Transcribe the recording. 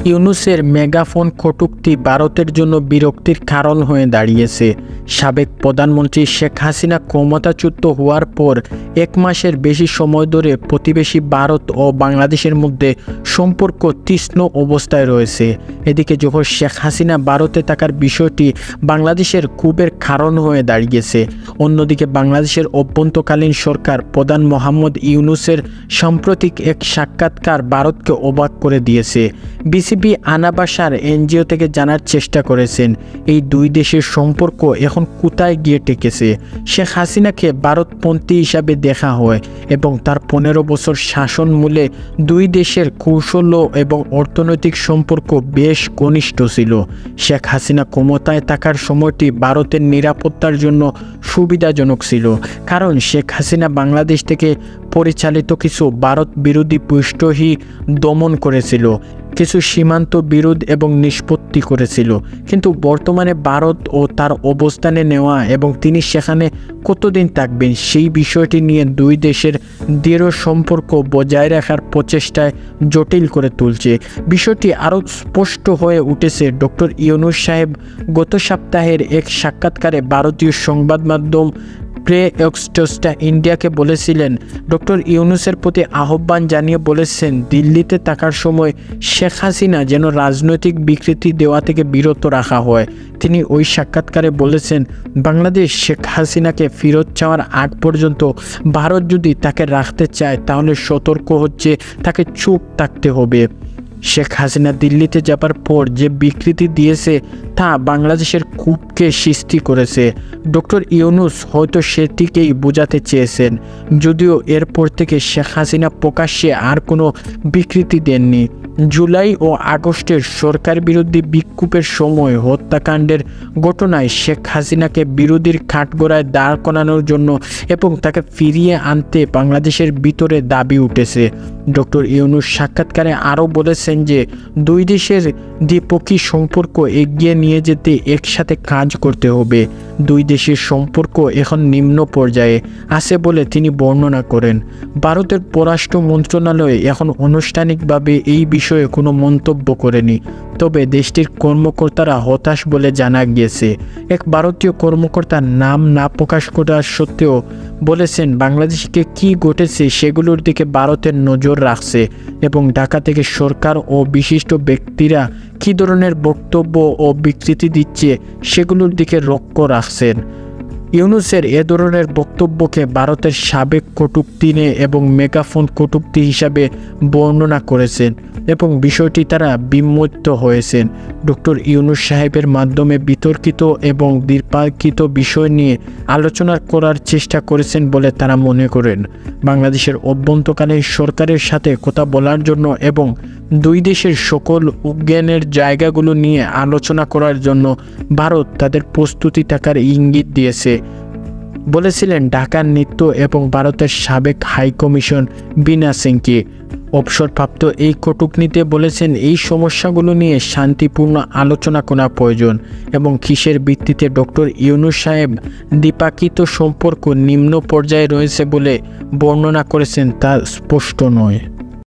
ইউনূসের megaphone কটূক্তি ভারতের জন্য বিরক্তির কারণ হয়ে দাঁড়িয়েছে। সাবেক প্রধানমন্ত্রী শেখ হাসিনা ক্ষমতাচ্যুত হওয়ার পর 1 মাসের বেশি সময় ধরে প্রতিবেশী ভারত ও বাংলাদেশের মধ্যে সম্পর্ক তীক্ষ্ণ অবস্থায় রয়েছে। এদিকে যখন শেখ হাসিনা ভারতে থাকার বিষয়টি বাংলাদেশের ক্ষোভের কারণ হয়ে দাঁড়িয়েছে, অন্যদিকে বাংলাদেশের অভ্যন্তরীণ সরকার প্রধান মোহাম্মদ ইউনূসের সাম্প্রতিক এক সাক্ষাৎকার ভারতকে অবাক করে দিয়েছে। বিসিবি আনাবাসার এনজিও থেকে জানার চেষ্টা করেছেন এই দুই দেশের সম্পর্ক এখন কোথায় গিয়ে টেকেছে। শেখ হাসিনাকে ভারতপন্থী হিসাবে দেখা হয় এবং তার 15 বছর শাসনমূলে দুই দেশের কৌশল এবং অর্থনৈতিক সম্পর্ক বেশ ঘনিষ্ঠ ছিল। শেখ হাসিনা ক্ষমতায় থাকার সময়টি ভারতের নিরাপত্তার জন্য সুবিধাজনক ছিল, কারণ শেখ হাসিনা বাংলাদেশ থেকে পরিচালিত কিছু ভারত বিরোধী পৃষ্ঠহী দমন করেছিল, কিছু সীমান্ত বিরোধ এবং নিষ্পত্তি করেছিল। কিন্তু বর্তমানে ভারত ও তার অবস্থানে নেওয়া এবং তিনি সেখানে কতদিন থাকবেন সেই বিষয়টি নিয়ে দুই দেশের দৃঢ় সম্পর্ক বজায় রাখার প্রচেষ্টায় জটিল করে তুলছে। বিষয়টি আরও স্পষ্ট হয়ে উঠেছে ডক্টর ইউনূস সাহেব গত সপ্তাহের এক সাক্ষাৎকারে ভারতীয় সংবাদ মাধ্যম প্রে এক্সটোস্টা ইন্ডিয়াকে বলেছিলেন। ডক্টর ইউনূসের প্রতি আহ্বান জানিয়ে বলেছেন, দিল্লিতে থাকার সময় শেখ হাসিনা যেন রাজনৈতিক বিকৃতি দেওয়া থেকে বিরত রাখা হয়। তিনি ওই সাক্ষাৎকারে বলেছেন, বাংলাদেশ শেখ হাসিনাকে ফেরত চাওয়ার আগ পর্যন্ত ভারত যদি তাকে রাখতে চায় তাহলে সতর্ক হচ্ছে তাকে চুপ থাকতে হবে। শেখ হাসিনা দিল্লিতে যাবার পর যে বিকৃতি দিয়েছে তা বাংলাদেশের ক্ষোভকে সৃষ্টি করেছে। ডক্টর ইউনূস হয়তো সেটিকেই বোঝাতে চেয়েছেন, যদিও এরপর থেকে শেখ হাসিনা প্রকাশ্যে আর কোনো বিকৃতি দেননি। জুলাই ও আগস্টের সরকার বিরোধী বিক্ষোভের সময় হত্যাকাণ্ডের ঘটনায় শেখ হাসিনাকে বিরোধীর কাঠগড়ায় দাঁড় করানোর জন্য এবং তাকে ফিরিয়ে আনতে বাংলাদেশের ভিতরে দাবি উঠেছে। ডক্টর ইউনূস সাক্ষাৎকারে আরও বলেছেন যে দুই দেশের দ্বিপক্ষীয় সম্পর্ক এগিয়ে নিয়ে যেতে একসাথে কাজ করতে হবে। দুই দেশের সম্পর্ক এখন নিম্ন পর্যায়ে আছে বলে তিনি বর্ণনা করেন। ভারতের পররাষ্ট্র মন্ত্রণালয় এখন আনুষ্ঠানিকভাবে এই বিষয়ে কোনো মন্তব্য করেনি, তবে দেশটির কর্মকর্তারা হতাশ বলে জানা গিয়েছে। এক ভারতীয় কর্মকর্তার নাম না প্রকাশ করার সত্ত্বেও বলেছেন, বাংলাদেশকে কি ঘটেছে সেগুলোর দিকে ভারতের নজর রাখছে এবং ঢাকা থেকে সরকার ও বিশিষ্ট ব্যক্তিরা কী ধরনের বক্তব্য ও বিকৃতি দিচ্ছে সেগুলোর দিকে লক্ষ্য রাখছেন। ইউনূসের এ ধরনের বক্তব্যকে ভারতের সাবেক কটূক্তি এবং মেগাফোন কটূক্তি হিসাবে বর্ণনা করেছেন এবং বিষয়টি তারা বিমোহিত হয়েছেন। ডক্টর ইউনূস সাহেবের মাধ্যমে বিতর্কিত এবং দ্বিপাক্ষিক বিষয় নিয়ে আলোচনা করার চেষ্টা করেছেন বলে তারা মনে করেন। বাংলাদেশের অভ্যন্তরীণ সরকারের সাথে কথা বলার জন্য এবং দুই দেশের সকল উদ্বেগের জায়গাগুলো নিয়ে আলোচনা করার জন্য ভারত তাদের প্রস্তুতি থাকার ইঙ্গিত দিয়েছে বলেছিলেন ঢাকার নিত্য এবং ভারতের সাবেক হাইকমিশন বীণা সিংকে। অবসরপ্রাপ্ত এই কটূক্তিতে বলেছেন, এই সমস্যাগুলো নিয়ে শান্তিপূর্ণ আলোচনা করা প্রয়োজন এবং কিসের ভিত্তিতে ডক্টর ইউনূস সাহেব দ্বিপাক্ষিক সম্পর্ক নিম্ন পর্যায়ে রয়েছে বলে বর্ণনা করেছেন তা স্পষ্ট নয়।